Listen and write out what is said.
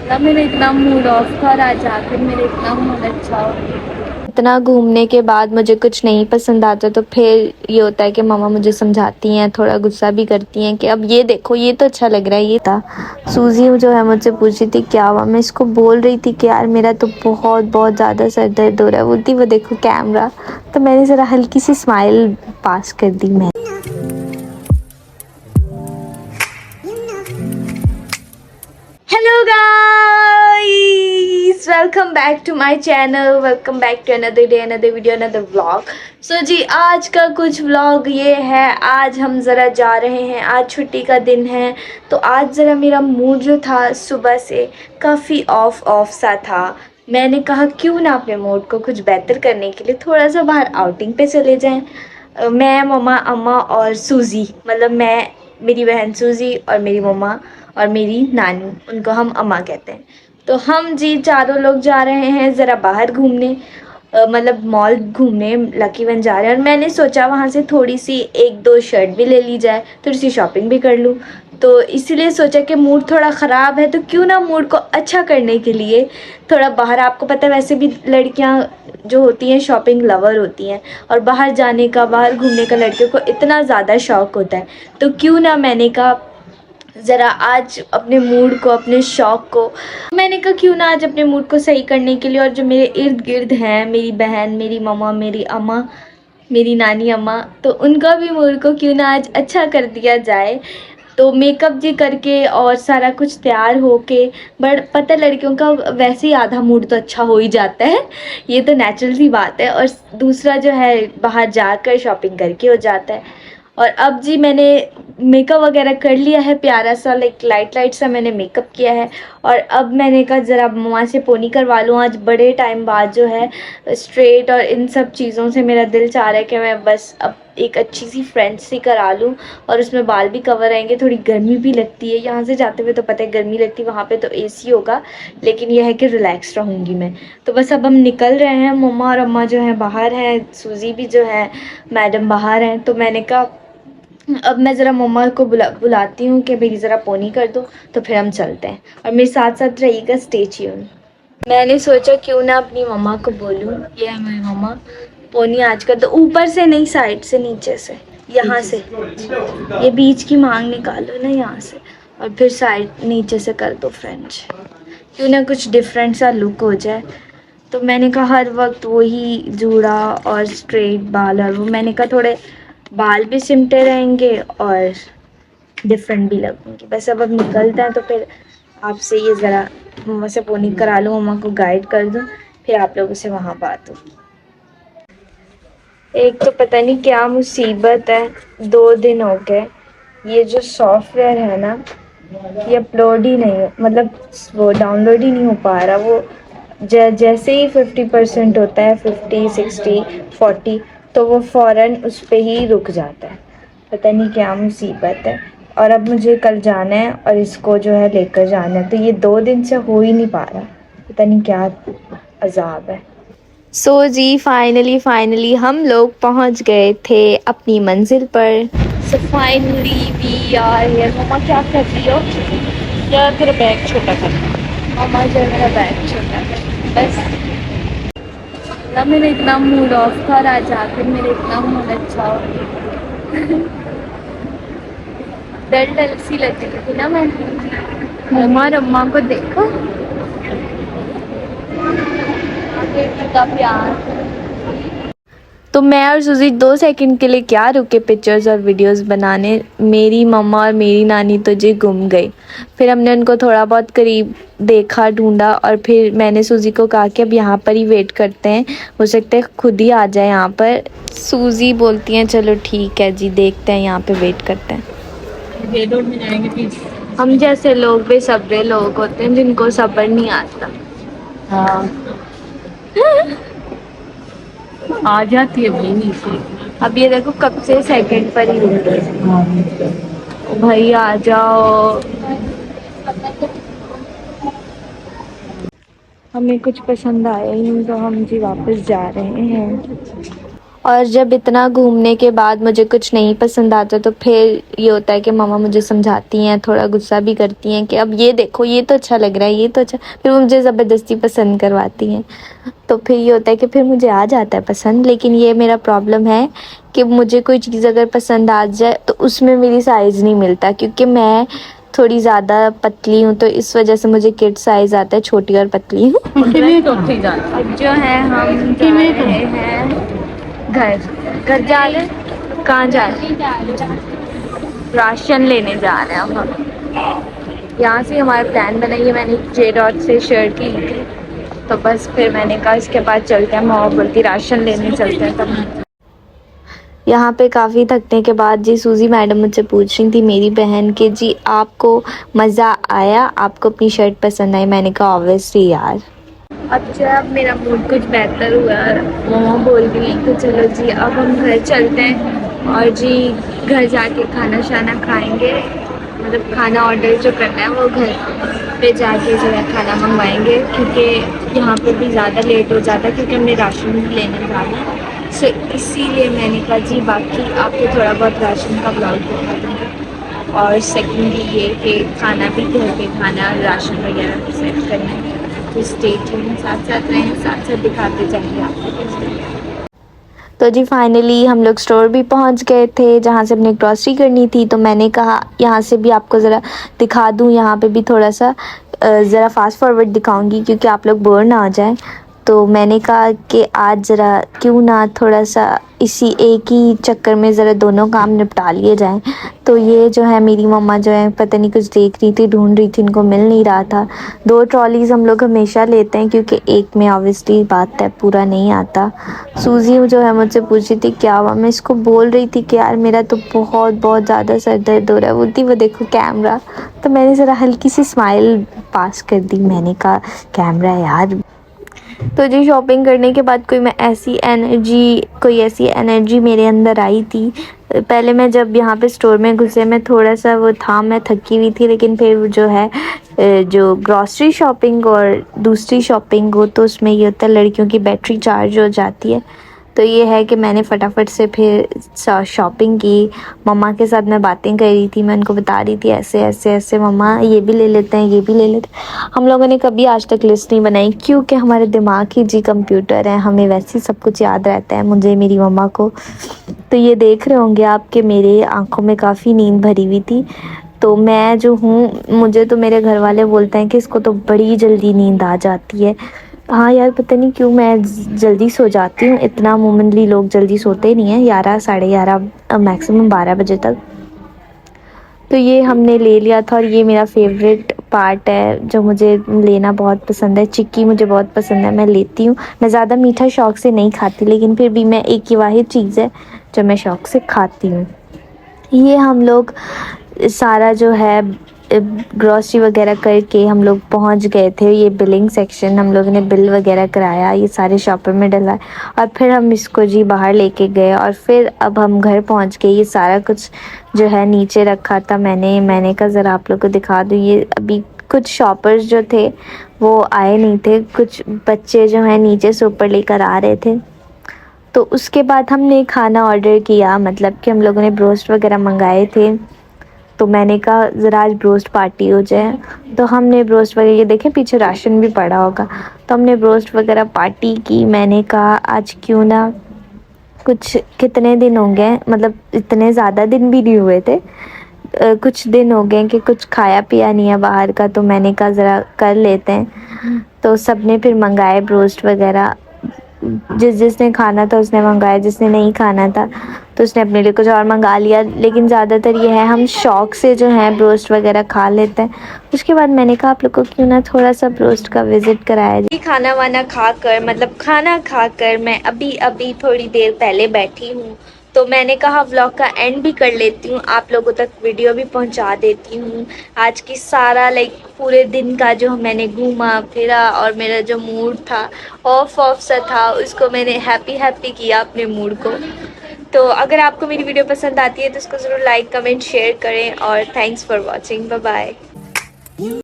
ना मेरा इतना मूड ऑफ था और आज आकर मेरा इतना मूड अच्छा हो गया। इतना घूमने के बाद मुझे कुछ नहीं पसंद आता तो फिर ये होता है कि मम्मा मुझे समझाती हैं, थोड़ा गुस्सा भी करती हैं कि अब ये देखो ये तो अच्छा लग रहा है। ये था सूजी जो है मुझसे पूछ रही थी क्या हुआ, मैं इसको बोल रही थी कि यार मेरा तो बहुत बहुत ज़्यादा सर दर्द हो रहा है। बोलती वो देखो कैमरा, तो मैंने ज़रा हल्की सी स्माइल पास कर दी। मैं hello guys, welcome back to my channel, welcome back to another day, another video, another vlog. So जी आज का कुछ व्लॉग ये है, आज हम ज़रा जा रहे हैं, आज छुट्टी का दिन है। तो आज ज़रा मेरा मूड जो था सुबह से काफ़ी ऑफ सा था। मैंने कहा क्यों ना अपने मूड को कुछ बेहतर करने के लिए थोड़ा सा बाहर आउटिंग पे चले जाएं। मैं, मम्मा, अम्मा और सूजी, मतलब मैं, मेरी बहन सूजी और मेरी मम्मा और मेरी नानी, उनको हम अम्मा कहते हैं। तो हम जी चारों लोग जा रहे हैं ज़रा बाहर घूमने, मतलब मॉल घूमने, लकी वन जा रहे हैं। और मैंने सोचा वहाँ से थोड़ी सी एक दो शर्ट भी ले ली जाए, थोड़ी सी शॉपिंग भी कर लूँ। तो इसीलिए सोचा कि मूड थोड़ा ख़राब है तो क्यों ना मूड को अच्छा करने के लिए थोड़ा बाहर, आपको पता है वैसे भी लड़कियाँ जो होती हैं शॉपिंग लवर होती हैं, और बाहर जाने का, बाहर घूमने का लड़कियों को इतना ज़्यादा शौक़ होता है। तो क्यों ना, मैंने कहा ज़रा आज अपने मूड को, अपने शौक़ को, मैंने कहा क्यों ना आज अपने मूड को सही करने के लिए, और जो मेरे इर्द गिर्द हैं, मेरी बहन, मेरी मम्मा, मेरी अम्मा, मेरी नानी अम्मा, तो उनका भी मूड को क्यों ना आज अच्छा कर दिया जाए। तो मेकअप जी करके और सारा कुछ तैयार होके, बट पता है लड़कियों का वैसे ही आधा मूड तो अच्छा हो ही जाता है, ये तो नेचुरल सी बात है। और दूसरा जो है बाहर जाकर शॉपिंग करके हो जाता है। और अब जी मैंने मेकअप वगैरह कर लिया है, प्यारा सा लाइट लाइट सा मैंने मेकअप किया है। और अब मैंने कहा ज़रा मम्मा से पोनी करवा लूँ, आज बड़े टाइम बाद जो है स्ट्रेट और इन सब चीज़ों से मेरा दिल चाह रहा है कि मैं बस अब एक अच्छी सी फ्रेंच सी करा लूँ, और उसमें बाल भी कवर रहेंगे। थोड़ी गर्मी भी लगती है यहाँ से जाते हुए, तो पता है गर्मी लगती है, वहाँ पे तो एसी होगा, लेकिन यह है कि रिलैक्स रहूँगी मैं। तो बस अब हम निकल रहे हैं, मम्मा और अम्मा जो हैं बाहर हैं, सूजी भी जो है मैडम बाहर हैं। तो मैंने कहा अब मैं ज़रा मम्मा को बुलाती हूँ कि मेरी ज़रा पोनी कर दो, तो फिर हम चलते हैं। और मेरे साथ साथ रहिएगा, स्टे ट्यून। मैंने सोचा क्यों ना अपनी मम्मा को बोलूँ, ये है मेरी मम्मा, पोनी आज कर दो, ऊपर से नहीं, साइड से, नीचे से, यहाँ से, ये बीच की मांग निकालो ना यहाँ से, और फिर साइड नीचे से कर दो फ्रेंच, क्यों ना कुछ डिफरेंट सा लुक हो जाए। तो मैंने कहा हर वक्त वही जूड़ा और स्ट्रेट बाल, और वो मैंने कहा थोड़े बाल भी सिमटे रहेंगे और डिफरेंट भी लगूंगी। बस अब निकलते हैं, तो फिर आपसे ये ज़रा मम्मा से पोनी करा लूँ, मम्मा को गाइड कर दूँ, फिर आप लोगों से वहाँ बात हो। एक तो पता नहीं क्या मुसीबत है, 2 दिन हो गए ये जो सॉफ्टवेयर है ना, ये अपलोड ही नहीं, मतलब वो डाउनलोड ही नहीं हो पा रहा। वो जैसे ही 50% होता है, 50, 60, 40, तो वो फ़ौरन उस पे ही रुक जाता है। पता नहीं क्या मुसीबत है। और अब मुझे कल जाना है और इसको जो है लेकर जाना है, तो ये 2 दिन से हो ही नहीं पा रहा, पता नहीं क्या अजाब है। सो जी फाइनली हम लोग पहुंच गए थे अपनी मंजिल पर। So finally we are here. मम्मा क्या कर रही हो? यार तेरा बैग छोटा कर। मम्मा जो है मेरा बैग छोटा है बस। ना मेरा इतना मूड ऑफ था और आज आकर मेरा इतना मूड अच्छा हो गया। डल डल सी लग रही थी ना मैं। मम्मा और अम्मा को देखो, का प्यार। तो मैं और सुजी 2 सेकंड के लिए क्या रुके पिक्चर्स और वीडियोस बनाने। मेरी मम्मा और मेरी नानी तो जी गुम गई। फिर हमने उनको थोड़ा बहुत करीब देखा, ढूंढा, और फिर मैंने सूजी को कहा कि अब यहाँ पर ही वेट करते हैं, हो सकता है खुद ही आ जाए यहाँ पर। सूजी बोलती हैं चलो ठीक है जी, देखते हैं, यहाँ पे वेट करते हैं। रोड में जाएंगे पीछे। हम जैसे लोग बेसब्रे लोग होते हैं जिनको सब्र नहीं आता। हाँ आ जाती है भाई नीचे। अब ये देखो कब से सेकंड पर ही रुक रहे हैं। भाई आ जाओ। हमें कुछ पसंद आया ही नहीं, तो हम जी वापस जा रहे हैं। और जब इतना घूमने के बाद मुझे कुछ नहीं पसंद आता तो फिर ये होता है कि मम्मा मुझे समझाती हैं, थोड़ा गुस्सा भी करती हैं कि अब ये देखो, ये तो अच्छा लग रहा है, ये तो अच्छा, फिर वो मुझे ज़बरदस्ती पसंद करवाती हैं। तो फिर ये होता है कि फिर मुझे आ जाता है पसंद। लेकिन ये मेरा प्रॉब्लम है कि मुझे कोई चीज़ अगर पसंद आ जाए तो उसमें मेरी साइज़ नहीं मिलता, क्योंकि मैं थोड़ी ज़्यादा पतली हूँ, तो इस वजह से मुझे किड साइज़ आता है, छोटी और पतली हूँ। अब जो है हम जा रहे हैं घर जा रहे हैं। कहाँ जा रहे हैं? राशन लेने जा रहे हैं अब हम। यहाँ से हमारा प्लान बनाइए, मैंने जे डॉट से शर्ट ली थी, तो बस फिर मैंने कहा इसके बाद चलते हैं, माँ बोलती राशन लेने चलते हैं। तब यहाँ पे काफ़ी थकने के बाद जी सूजी मैडम मुझसे पूछ रही थी, मेरी बहन, के जी आपको मज़ा आया, आपको अपनी शर्ट पसंद आई? मैंने कहा ऑब्वियसली यार। अब जब मेरा मूड कुछ बेहतर हुआ, मम्मा बोल रही हैं कि चलो जी अब हम घर चलते हैं और जी घर जाके खाना शाना खाएंगे, मतलब खाना ऑर्डर जो करना है वो घर पे जाके जो है खाना मंगवाएंगे, क्योंकि यहाँ पे भी ज़्यादा लेट हो जाता है, क्योंकि हमने राशन भी लेने जाना है। सो इसीलिए मैंने कहा जी बाकी आपको थोड़ा बहुत राशन का ब्लॉग दिखा दूँगी। और सेकेंडली ये कि खाना भी घर पे खाना, राशन वगैरह सेट करना है, तो स्टे ट्यून, साथ साथ रहें, साथ साथ दिखाते जाएंगे आपको। तो जी फाइनली हम लोग स्टोर भी पहुंच गए थे जहां से हमने ग्रॉसरी करनी थी। तो मैंने कहा यहाँ से भी आपको ज़रा दिखा दूँ, यहाँ पे भी थोड़ा सा ज़रा फास्ट फॉरवर्ड दिखाऊंगी क्योंकि आप लोग बोर ना हो जाएं। तो मैंने कहा कि आज ज़रा क्यों ना थोड़ा सा इसी एक ही चक्कर में ज़रा दोनों काम निपटा लिए जाएं। तो ये जो है मेरी मम्मा जो है पता नहीं कुछ देख रही थी, ढूंढ रही थी, इनको मिल नहीं रहा था। 2 ट्रॉलीज़ हम लोग हमेशा लेते हैं क्योंकि एक में ऑब्वियसली बात है पूरा नहीं आता। सूजी जो है मुझसे पूछ रही थी क्या हुआ, मैं इसको बोल रही थी कि यार मेरा तो बहुत बहुत ज़्यादा सर दर्द हो रहा है। बोलती वो देखो कैमरा, तो मैंने ज़रा हल्की सी स्माइल पास कर दी, मैंने कहा कैमरा यार। तो जी शॉपिंग करने के बाद कोई ऐसी एनर्जी मेरे अंदर आई थी। पहले मैं जब यहाँ पे स्टोर में घुसे, मैं थोड़ा सा वो था, मैं थकी हुई थी, लेकिन फिर जो है जो ग्रॉसरी शॉपिंग और दूसरी शॉपिंग हो तो उसमें ये होता है लड़कियों की बैटरी चार्ज हो जाती है। तो ये है कि मैंने फटाफट से फिर शॉपिंग की। मम्मा के साथ मैं बातें कर रही थी, मैं उनको बता रही थी ऐसे ऐसे ऐसे मम्मा ये भी ले लेते हैं, ये भी ले लेते हैं। हम लोगों ने कभी आज तक लिस्ट नहीं बनाई क्योंकि हमारे दिमाग ही जी कंप्यूटर है, हमें वैसे ही सब कुछ याद रहता है, मुझे, मेरी मम्मा को। तो ये देख रहे होंगे आप कि मेरे आँखों में काफ़ी नींद भरी हुई थी। तो मैं जो हूँ, मुझे तो मेरे घर वाले बोलते हैं कि इसको तो बड़ी जल्दी नींद आ जाती है। हाँ यार पता नहीं क्यों मैं जल्दी सो जाती हूँ, इतना मोमेंटली लोग जल्दी सोते नहीं हैं, 11 साढ़े 11 मैक्सिमम 12 बजे तक। तो ये हमने ले लिया था और ये मेरा फेवरेट पार्ट है जो मुझे लेना बहुत पसंद है। चिक्की मुझे बहुत पसंद है, मैं लेती हूँ। मैं ज़्यादा मीठा शौक़ से नहीं खाती, लेकिन फिर भी मैं एक ही वाहिद चीज़ है जो मैं शौक़ से खाती हूँ। ये हम लोग सारा जो है ग्रॉसरी वगैरह करके हम लोग पहुंच गए थे। ये बिलिंग सेक्शन, हम लोगों ने बिल वगैरह कराया, ये सारे शॉपर में डला और फिर हम इसको जी बाहर लेके गए और फिर अब हम घर पहुंच गए। ये सारा कुछ जो है नीचे रखा था, मैंने कहा ज़रा आप लोग को दिखा दूँ। ये अभी कुछ शॉपर्स जो थे वो आए नहीं थे, कुछ बच्चे जो हैं नीचे से ऊपर लेकर आ रहे थे। तो उसके बाद हमने खाना ऑर्डर किया, मतलब कि हम लोगों ने ब्रोस्ट वगैरह मंगाए थे। तो मैंने कहा ज़रा आज ब्रोस्ट पार्टी हो जाए, तो हमने ब्रोस्ट वगैरह, ये देखें पीछे राशन भी पड़ा होगा, तो हमने ब्रोस्ट वगैरह पार्टी की। मैंने कहा आज क्यों ना कुछ, कितने दिन हो गए, मतलब इतने ज़्यादा दिन भी नहीं हुए थे, कुछ दिन हो गए कि कुछ खाया पिया नहीं है बाहर का, तो मैंने कहा ज़रा कर लेते हैं। तो सब ने फिर मंगाए ब्रोस्ट वगैरह, जिसने खाना था उसने मंगाया, जिसने नहीं खाना था तो उसने अपने लिए कुछ और मंगा लिया। लेकिन ज़्यादातर ये है हम शौक़ से जो है ब्रोस्ट वगैरह खा लेते हैं। उसके बाद मैंने कहा आप लोग को क्यों ना थोड़ा सा ब्रोस्ट का विज़िट कराया जाए। खाना वाना खाकर, मतलब खाना खाकर मैं अभी थोड़ी देर पहले बैठी हूँ, तो मैंने कहा व्लॉग का एंड भी कर लेती हूँ, आप लोगों तक वीडियो भी पहुँचा देती हूँ। आज की सारा पूरे दिन का जो मैंने घूमा फिरा और मेरा जो मूड था ऑफ सा था, उसको मैंने हैप्पी किया अपने मूड को। तो अगर आपको मेरी वीडियो पसंद आती है तो उसको ज़रूर लाइक कमेंट शेयर करें और thanks for watching, bye bye.